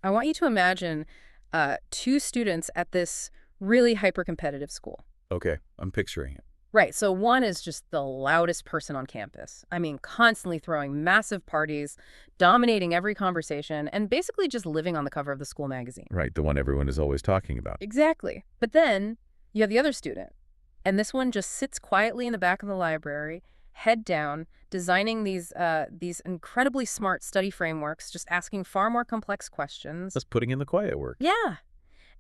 I want you to imagine two students at this really hyper-competitive school. Okay, I'm picturing it. Right, so one is just the loudest person on campus. I mean, constantly throwing massive parties, dominating every conversation, and basically just living on the cover of the school magazine. Right, the one everyone is always talking about. Exactly. But then you have the other student, and this one just sits quietly in the back of the library, head down, designing these incredibly smart study frameworks, just asking far more complex questions. Just putting in the quiet work. Yeah.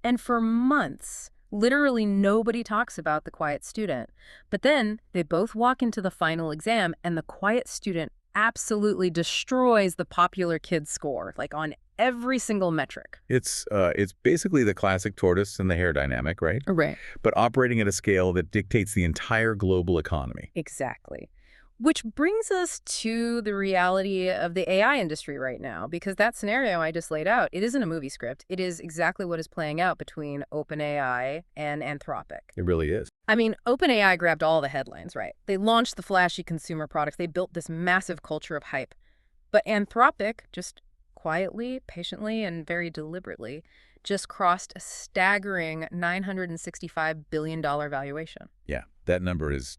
And for months, literally nobody talks about the quiet student. But then they both walk into the final exam, and the quiet student absolutely destroys the popular kid's score, like on every single metric. It's basically the classic tortoise and the hare dynamic, right? Right. But operating at a scale that dictates the entire global economy. Exactly. Which brings us to the reality of the AI industry right now, because that scenario I just laid out, it isn't a movie script. It is exactly what is playing out between OpenAI and Anthropic. It really is. I mean, OpenAI grabbed all the headlines, right? They launched the flashy consumer products. They built this massive culture of hype. But Anthropic, just quietly, patiently, and very deliberately, just crossed a staggering $965 billion valuation. Yeah, that number is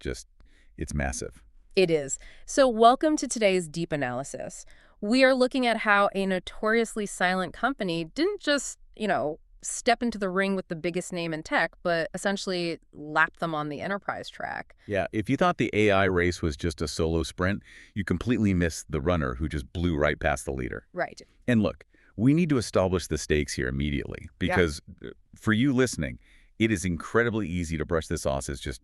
it's massive. It is. So welcome to today's deep analysis. We are looking at how a notoriously silent company didn't just, step into the ring with the biggest name in tech, but essentially lap them on the enterprise track. Yeah, if you thought the AI race was just a solo sprint, you completely missed the runner who just blew right past the leader. Right. And look, we need to establish the stakes here immediately because for you listening, it is incredibly easy to brush this off as just,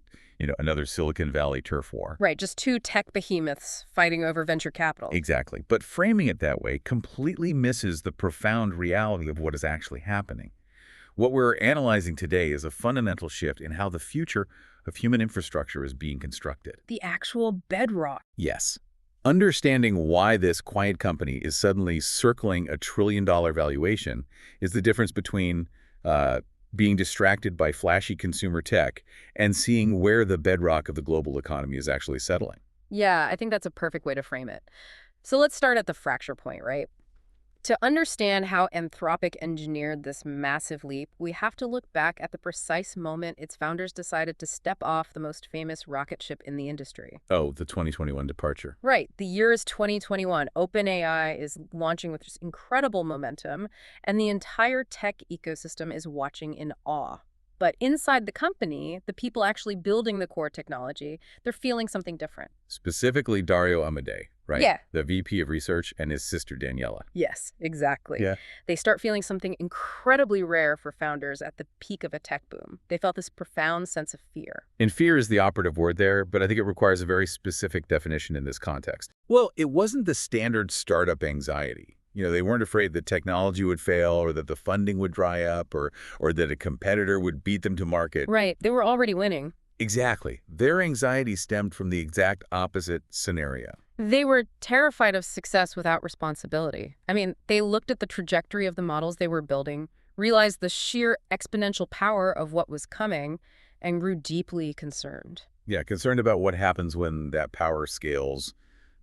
another Silicon Valley turf war. Right, just two tech behemoths fighting over venture capital. Exactly. But framing it that way completely misses the profound reality of what is actually happening. What we're analyzing today is a fundamental shift in how the future of human infrastructure is being constructed. The actual bedrock. Yes. Understanding why this quiet company is suddenly circling a trillion-dollar valuation is the difference between being distracted by flashy consumer tech and seeing where the bedrock of the global economy is actually settling. Yeah, I think that's a perfect way to frame it. So let's start at the fracture point, right? To understand how Anthropic engineered this massive leap, we have to look back at the precise moment its founders decided to step off the most famous rocket ship in the industry. Oh, the 2021 departure. Right. The year is 2021. OpenAI is launching with just incredible momentum, and the entire tech ecosystem is watching in awe. But inside the company, the people actually building the core technology, they're feeling something different. Specifically Dario Amodei, right? Yeah. The VP of Research and his sister Daniela. Yes, exactly. Yeah. They start feeling something incredibly rare for founders at the peak of a tech boom. They felt this profound sense of fear. And fear is the operative word there, but I think it requires a very specific definition in this context. Well, it wasn't the standard startup anxiety. They weren't afraid that technology would fail or that the funding would dry up or that a competitor would beat them to market. Right. They were already winning. Exactly. Their anxiety stemmed from the exact opposite scenario. They were terrified of success without responsibility. I mean, they looked at the trajectory of the models they were building, realized the sheer exponential power of what was coming, and grew deeply concerned. Yeah, concerned about what happens when that power scales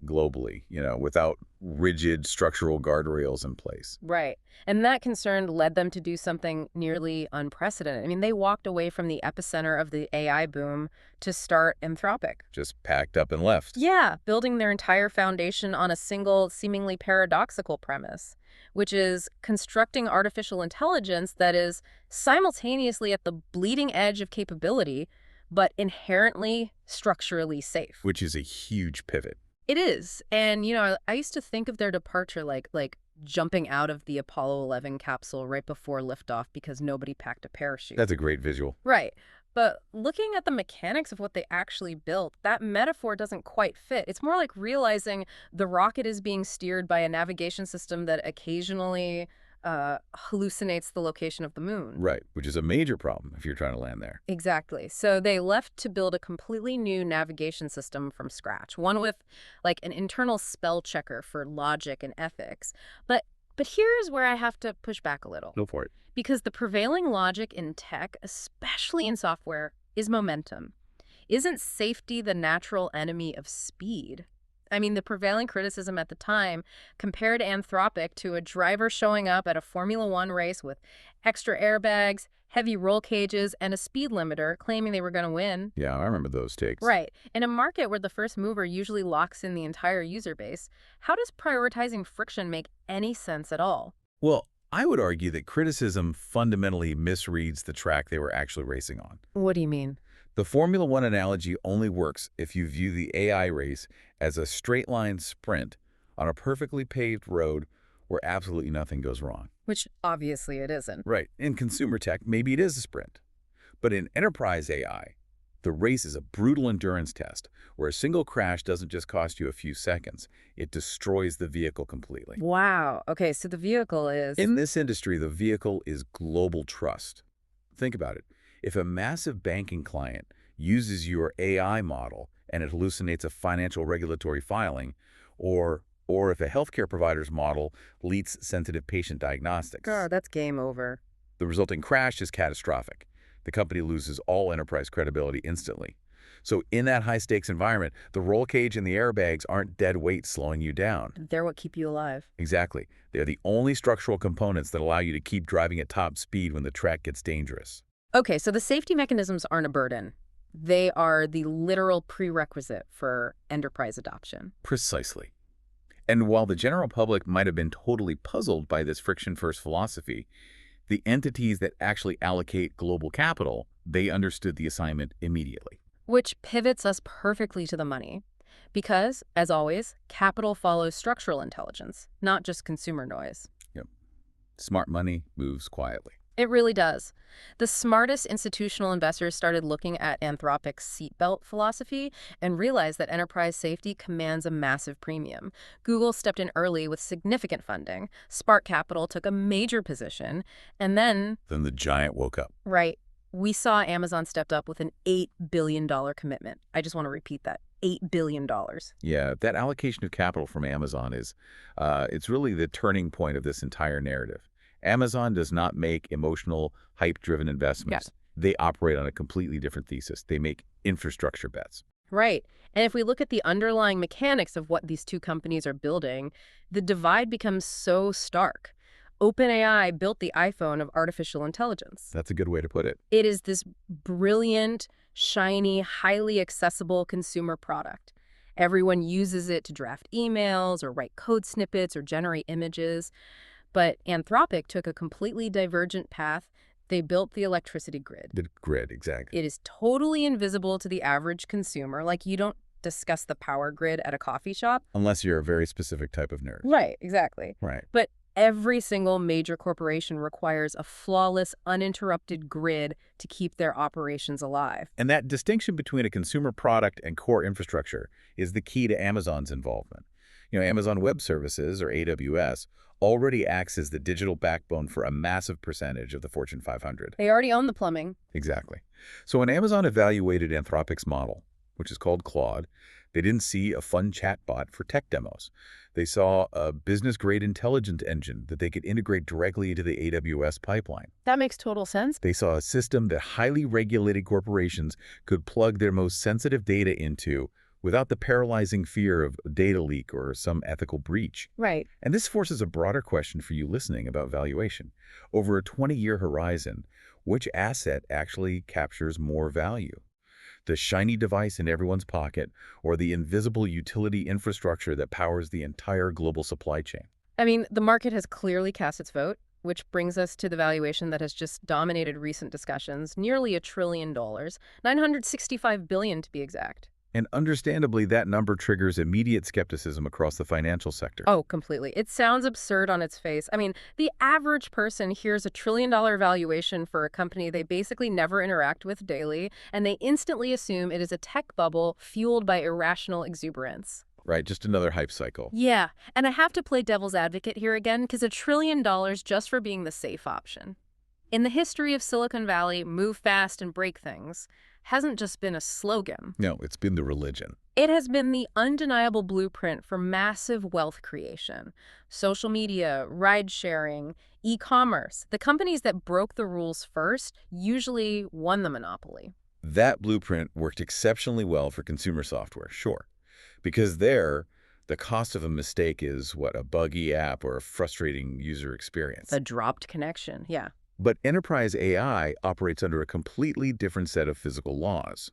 globally, without rigid structural guardrails in place. Right. And that concern led them to do something nearly unprecedented. I mean, they walked away from the epicenter of the AI boom to start Anthropic. Just packed up and left. Yeah, building their entire foundation on a single, seemingly paradoxical premise, which is constructing artificial intelligence that is simultaneously at the bleeding edge of capability, but inherently structurally safe. Which is a huge pivot. It is. And, I used to think of their departure like jumping out of the Apollo 11 capsule right before liftoff because nobody packed a parachute. That's a great visual. Right. But looking at the mechanics of what they actually built, that metaphor doesn't quite fit. It's more like realizing the rocket is being steered by a navigation system that occasionally hallucinates the location of the moon. Right, which is a major problem if you're trying to land there. Exactly. So they left to build a completely new navigation system from scratch, one with like an internal spell checker for logic and ethics. But here's where I have to push back a little. Go for it. Because the prevailing logic in tech, especially in software, is momentum. Isn't safety the natural enemy of speed? I mean, the prevailing criticism at the time compared Anthropic to a driver showing up at a Formula One race with extra airbags, heavy roll cages, and a speed limiter, claiming they were going to win. Yeah, I remember those takes. Right. In a market where the first mover usually locks in the entire user base, how does prioritizing friction make any sense at all? Well, I would argue that criticism fundamentally misreads the track they were actually racing on. What do you mean? The Formula One analogy only works if you view the AI race as a straight-line sprint on a perfectly paved road where absolutely nothing goes wrong. Which obviously it isn't. Right. In consumer tech, maybe it is a sprint. But in enterprise AI, the race is a brutal endurance test where a single crash doesn't just cost you a few seconds, it destroys the vehicle completely. Wow. Okay, so the vehicle is. In this industry, the vehicle is global trust. Think about it. If a massive banking client uses your AI model and it hallucinates a financial regulatory filing, or if a healthcare provider's model leaks sensitive patient diagnostics, God, that's game over. the resulting crash is catastrophic. The company loses all enterprise credibility instantly. So in that high-stakes environment, the roll cage and the airbags aren't dead weight slowing you down. They're what keep you alive. Exactly. They're the only structural components that allow you to keep driving at top speed when the track gets dangerous. Okay, so the safety mechanisms aren't a burden. They are the literal prerequisite for enterprise adoption. Precisely. And while the general public might have been totally puzzled by this friction-first philosophy, the entities that actually allocate global capital, they understood the assignment immediately. Which pivots us perfectly to the money. Because, as always, capital follows structural intelligence, not just consumer noise. Yep. Smart money moves quietly. It really does. The smartest institutional investors started looking at Anthropic's seatbelt philosophy and realized that enterprise safety commands a massive premium. Google stepped in early with significant funding. Spark Capital took a major position. And then, Then the giant woke up. right, we saw Amazon stepped up with an $8 billion commitment. I just want to repeat that. $8 billion. Yeah, that allocation of capital from Amazon is, it's really the turning point of this entire narrative. Amazon does not make emotional, hype-driven investments. Yes. They operate on a completely different thesis. They make infrastructure bets. Right. And if we look at the underlying mechanics of what these two companies are building, the divide becomes so stark. OpenAI built the iPhone of artificial intelligence. That's a good way to put it. It is this brilliant, shiny, highly accessible consumer product. Everyone uses it to draft emails or write code snippets or generate images. But Anthropic took a completely divergent path. They built the electricity grid. The grid, exactly. It is totally invisible to the average consumer. Like, you don't discuss the power grid at a coffee shop. Unless you're a very specific type of nerd. Right, exactly. Right. But every single major corporation requires a flawless, uninterrupted grid to keep their operations alive. And that distinction between a consumer product and core infrastructure is the key to Amazon's involvement. Amazon Web Services, or AWS, already acts as the digital backbone for a massive percentage of the Fortune 500. They already own the plumbing. Exactly. So when Amazon evaluated Anthropic's model, which is called Claude, they didn't see a fun chatbot for tech demos. They saw a business-grade intelligence engine that they could integrate directly into the AWS pipeline. That makes total sense. They saw a system that highly regulated corporations could plug their most sensitive data into without the paralyzing fear of a data leak or some ethical breach. Right. And this forces a broader question for you listening about valuation. Over a 20-year horizon, which asset actually captures more value? The shiny device in everyone's pocket, or the invisible utility infrastructure that powers the entire global supply chain? I mean, the market has clearly cast its vote, which brings us to the valuation that has just dominated recent discussions, nearly $1 trillion, $965 billion to be exact. And understandably, that number triggers immediate skepticism across the financial sector. Oh, completely. It sounds absurd on its face. I mean, the average person hears $1 trillion valuation for a company they basically never interact with daily, and they instantly assume it is a tech bubble fueled by irrational exuberance. Right, just another hype cycle. Yeah, and I have to play devil's advocate here again, because $1 trillion just for being the safe option. In the history of Silicon Valley, move fast and break things hasn't just been a slogan. No, it's been the religion. It has been the undeniable blueprint for massive wealth creation. Social media, ride-sharing, e-commerce. The companies that broke the rules first usually won the monopoly. That blueprint worked exceptionally well for consumer software, sure. Because there, The cost of a mistake is, what, a buggy app or a frustrating user experience. A dropped connection, yeah. But enterprise AI operates under a completely different set of physical laws.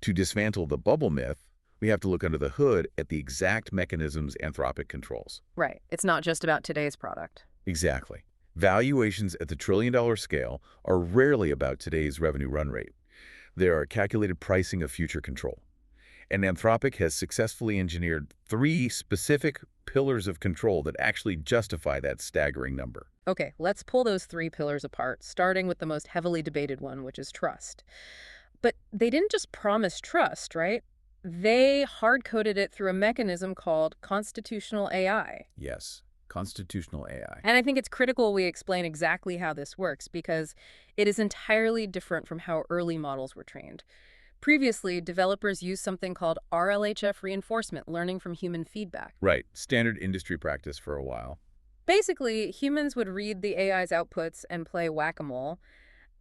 To dismantle the bubble myth, we have to look under the hood at the exact mechanisms Anthropic controls. Right. It's not just about today's product. Exactly. Valuations at the trillion-dollar scale are rarely about today's revenue run rate. They are calculated pricing of future control. And Anthropic has successfully engineered 3 specific pillars of control that actually justify that staggering number. Okay, let's pull those 3 pillars apart, starting with the most heavily debated one, which is trust. But they didn't just promise trust, right? They hard-coded it through a mechanism called constitutional AI. Yes, constitutional AI. And I think it's critical we explain exactly how this works because it is entirely different from how early models were trained. Previously, developers used something called RLHF reinforcement, learning from human feedback. Right, standard industry practice for a while. Basically, humans would read the AI's outputs and play whack-a-mole,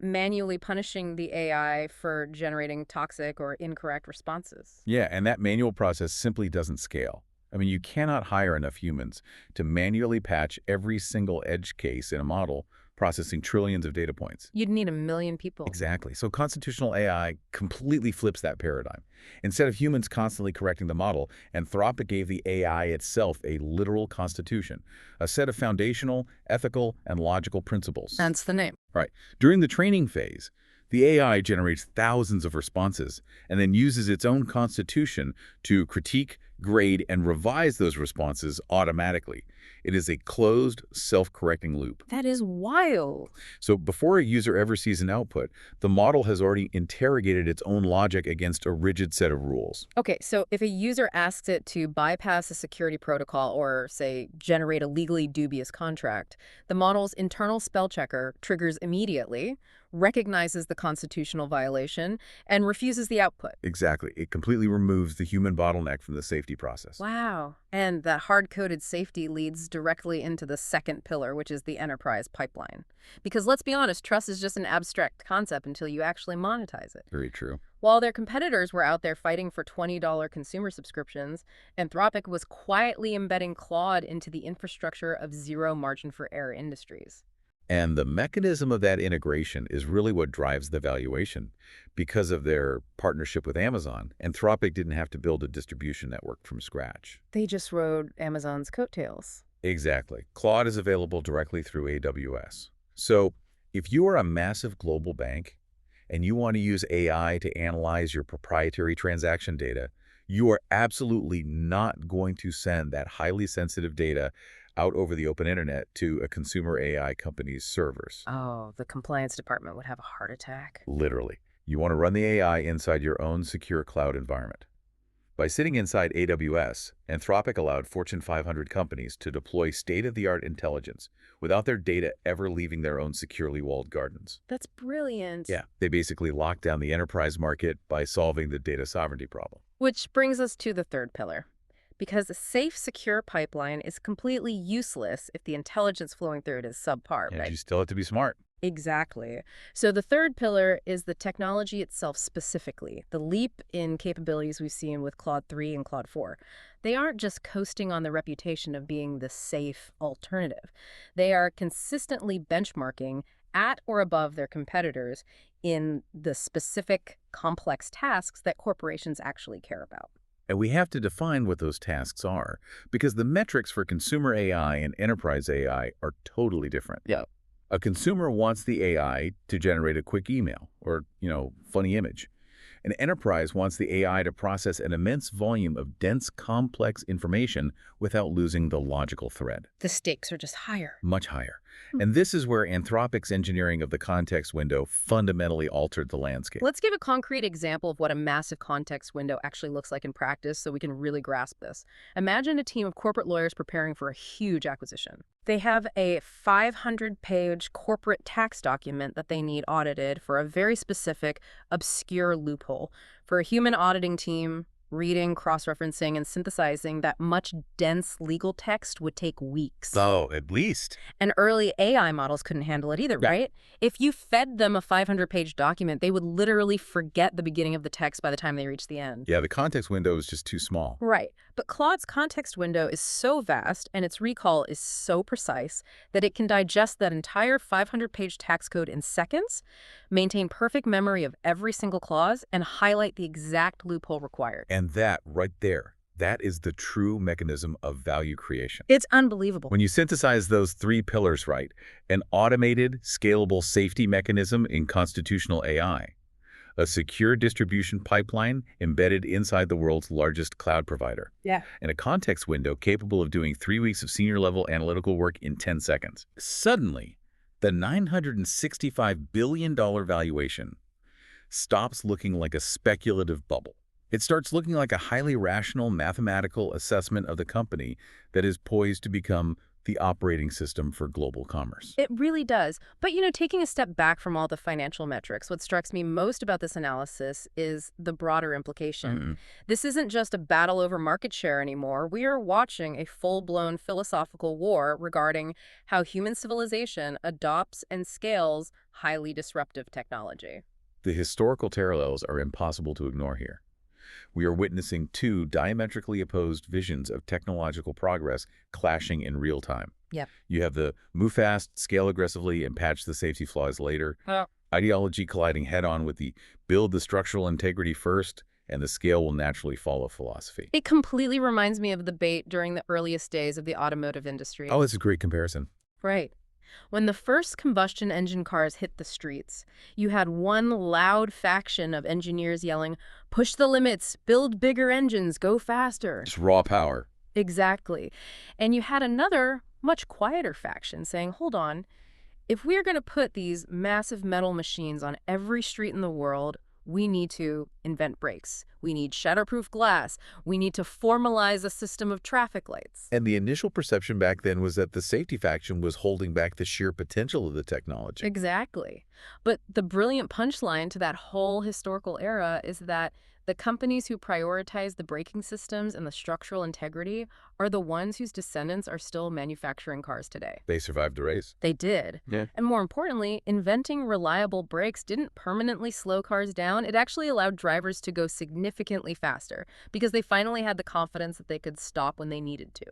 manually punishing the AI for generating toxic or incorrect responses. Yeah, and that manual process simply doesn't scale. I mean, you cannot hire enough humans to manually patch every single edge case in a model, processing trillions of data points. You'd need 1 million people. Exactly. So constitutional AI completely flips that paradigm. Instead of humans constantly correcting the model, Anthropic gave the AI itself a literal constitution, a set of foundational, ethical, and logical principles. Hence the name. Right. During the training phase, the AI generates thousands of responses and then uses its own constitution to critique, grade, and revise those responses automatically. It is a closed, self-correcting loop. That is wild. So before a user ever sees an output, the model has already interrogated its own logic against a rigid set of rules. Okay, so if a user asks it to bypass a security protocol or, say, generate a legally dubious contract, the model's internal spell checker triggers immediately, recognizes the constitutional violation, and refuses the output. Exactly. It completely removes the human bottleneck from the safety process. Wow. And that hard-coded safety leads directly into the second pillar, which is the enterprise pipeline. Because let's be honest, trust is just an abstract concept until you actually monetize it. Very true. While their competitors were out there fighting for $20 consumer subscriptions, Anthropic was quietly embedding Claude into the infrastructure of zero margin for error industries. And the mechanism of that integration is really what drives the valuation. Because of their partnership with Amazon, Anthropic didn't have to build a distribution network from scratch. They just rode Amazon's coattails. Exactly. Claude is available directly through AWS. So if you are a massive global bank and you want to use AI to analyze your proprietary transaction data, you are absolutely not going to send that highly sensitive data out over the open internet to a consumer AI company's servers. Oh, the compliance department would have a heart attack. Literally. You want to run the AI inside your own secure cloud environment. By sitting inside AWS, Anthropic allowed Fortune 500 companies to deploy state-of-the-art intelligence without their data ever leaving their own securely walled gardens. That's brilliant. Yeah, they basically locked down the enterprise market by solving the data sovereignty problem. Which brings us to the third pillar. Because a safe, secure pipeline is completely useless if the intelligence flowing through it is subpar, And right? you still have to be smart. Exactly. So the third pillar is the technology itself specifically, the leap in capabilities we've seen with Claude 3 and Claude 4. They aren't just coasting on the reputation of being the safe alternative. They are consistently benchmarking at or above their competitors in the specific complex tasks that corporations actually care about. And we have to define what those tasks are, because the metrics for consumer AI and enterprise AI are totally different. Yeah. A consumer wants the AI to generate a quick email or, funny image. An enterprise wants the AI to process an immense volume of dense, complex information without losing the logical thread. The stakes are just higher. Much higher. And this is where Anthropic's engineering of the context window fundamentally altered the landscape. Let's give a concrete example of what a massive context window actually looks like in practice so we can really grasp this. Imagine a team of corporate lawyers preparing for a huge acquisition. They have a 500-page corporate tax document that they need audited for a very specific, obscure loophole. For a human auditing team, Reading, cross-referencing, and synthesizing that much dense legal text would take weeks. Oh, at least. And early AI models couldn't handle it either, Yeah. right? If you fed them a 500-page document, they would literally forget the beginning of the text by the time they reached the end. Yeah, the context window is just too small. Right. But Claude's context window is so vast and its recall is so precise that it can digest that entire 500-page tax code in seconds, maintain perfect memory of every single clause, and highlight the exact loophole required. And that right there, that is the true mechanism of value creation. It's unbelievable. When you synthesize those three pillars right, an automated, scalable safety mechanism in constitutional AI, a secure distribution pipeline embedded inside the world's largest cloud provider, Yeah. and a context window capable of doing 3 weeks of senior-level analytical work in 10 seconds. Suddenly, the $965 billion valuation stops looking like a speculative bubble. It starts looking like a highly rational mathematical assessment of the company that is poised to become the operating system for global commerce. It really does. But, taking a step back from all the financial metrics, what strikes me most about this analysis is the broader implication. This isn't just a battle over market share anymore. We are watching a full-blown philosophical war regarding how human civilization adopts and scales highly disruptive technology. The historical parallels are impossible to ignore here. We are witnessing two diametrically opposed visions of technological progress clashing in real time. Yep. You have the move fast, scale aggressively, and patch the safety flaws later. Ideology colliding head-on with the build the structural integrity first, and the scale will naturally follow philosophy. It completely reminds me of the debate during the earliest days of the automotive industry. Oh, that's a great comparison. Right. When the first combustion engine cars hit the streets, you had one loud faction of engineers yelling, "Push the limits, build bigger engines, go faster." Just raw power. Exactly. And you had another, much quieter faction saying, "Hold on, if we're going to put these massive metal machines on every street in the world, we need to invent brakes. We need shatterproof glass. We need to formalize a system of traffic lights." And the initial perception back then was that the safety faction was holding back the sheer potential of the technology. Exactly. But the brilliant punchline to that whole historical era is that the companies who prioritize the braking systems and the structural integrity are the ones whose descendants are still manufacturing cars today. They survived the race. They did. Yeah. And more importantly, inventing reliable brakes didn't permanently slow cars down. It actually allowed drivers to go significantly faster because they finally had the confidence that they could stop when they needed to.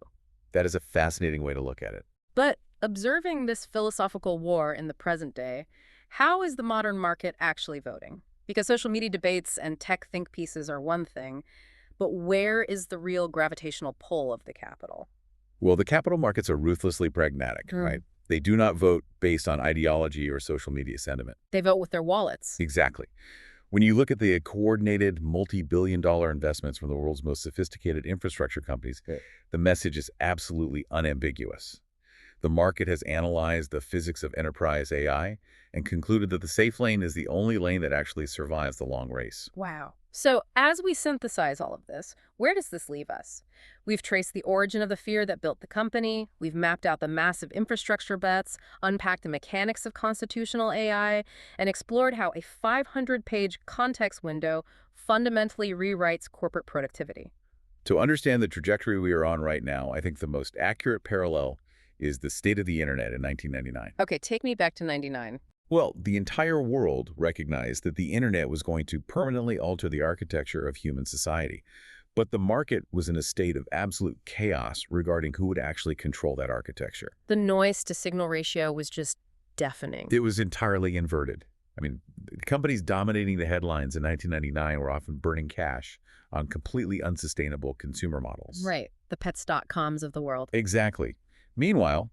That is a fascinating way to look at it. But observing this philosophical war in the present day, how is the modern market actually voting? Because social media debates and tech think pieces are one thing, but where is the real gravitational pull of the capital? Well, the capital markets are ruthlessly pragmatic, right? They do not vote based on ideology or social media sentiment. They vote with their wallets. Exactly. When you look at the coordinated multi-billion-dollar investments from the world's most sophisticated infrastructure companies, the message is absolutely unambiguous. The market has analyzed the physics of enterprise AI and concluded that the safe lane is the only lane that actually survives the long race. Wow. So as we synthesize all of this, where does this leave us? We've traced the origin of the fear that built the company. We've mapped out the massive infrastructure bets, unpacked the mechanics of constitutional AI, and explored how a 500-page context window fundamentally rewrites corporate productivity. To understand the trajectory we are on right now, I think the most accurate parallel is the state of the internet in 1999. Okay, take me back to 99. Well, the entire world recognized that the internet was going to permanently alter the architecture of human society. But the market was in a state of absolute chaos regarding who would actually control that architecture. The noise-to-signal ratio was just deafening. It was entirely inverted. I mean, the companies dominating the headlines in 1999 were often burning cash on completely unsustainable consumer models. Right, the pets.coms of the world. Exactly. Meanwhile,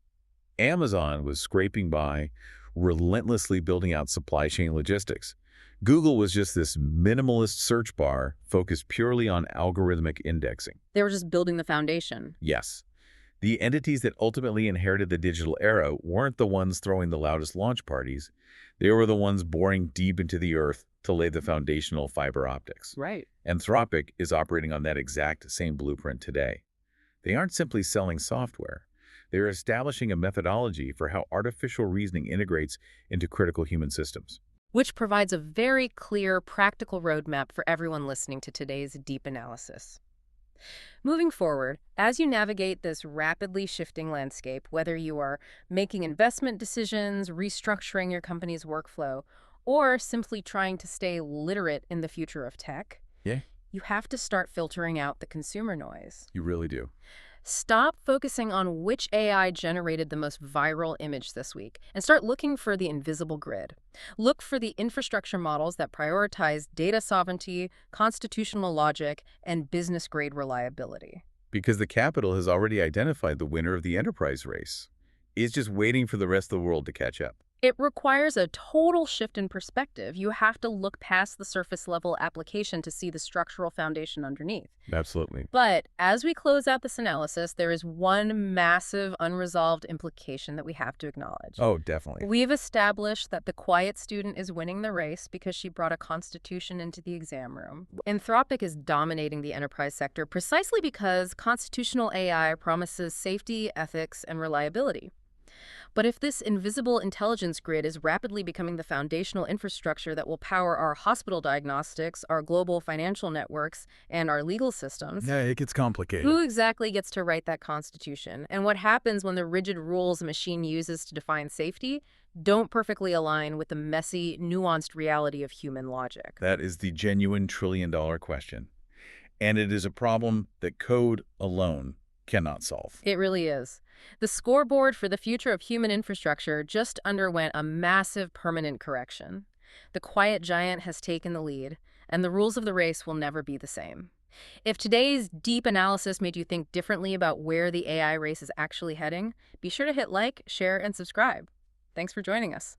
Amazon was scraping by, relentlessly building out supply chain logistics. Google was just this minimalist search bar focused purely on algorithmic indexing. They were just building the foundation. Yes. The entities that ultimately inherited the digital era weren't the ones throwing the loudest launch parties. They were the ones boring deep into the earth to lay the foundational fiber optics. Right. Anthropic is operating on that exact same blueprint today. They aren't simply selling software. They're establishing a methodology for how artificial reasoning integrates into critical human systems. which provides a very clear, practical roadmap for everyone listening to today's deep analysis. Moving forward, as you navigate this rapidly shifting landscape, whether you are making investment decisions, restructuring your company's workflow, or simply trying to stay literate in the future of tech, Yeah, you have to start filtering out the consumer noise. you really do. Stop focusing on which AI generated the most viral image this week and start looking for the invisible grid. Look for the infrastructure models that prioritize data sovereignty, constitutional logic, and business grade reliability. Because the capital has already identified the winner of the enterprise race. It's just waiting for the rest of the world to catch up. It requires a total shift in perspective. You have to look past the surface level application to see the structural foundation underneath. Absolutely. But as we close out this analysis, there is one massive unresolved implication that we have to acknowledge. Oh, definitely. We've established that the quiet student is winning the race because she brought a constitution into the exam room. Anthropic is dominating the enterprise sector precisely because constitutional AI promises safety, ethics, and reliability. But if this invisible intelligence grid is rapidly becoming the foundational infrastructure that will power our hospital diagnostics, our global financial networks, and our legal systems, Yeah, it gets complicated. who exactly gets to write that constitution? And what happens when the rigid rules a machine uses to define safety don't perfectly align with the messy, nuanced reality of human logic? That is the genuine trillion-dollar question. And it is a problem that code alone cannot solve. It really is. The scoreboard for the future of human infrastructure just underwent a massive permanent correction. The quiet giant has taken the lead, and the rules of the race will never be the same. If today's deep analysis made you think differently about where the AI race is actually heading, be sure to hit like, share, and subscribe. Thanks for joining us.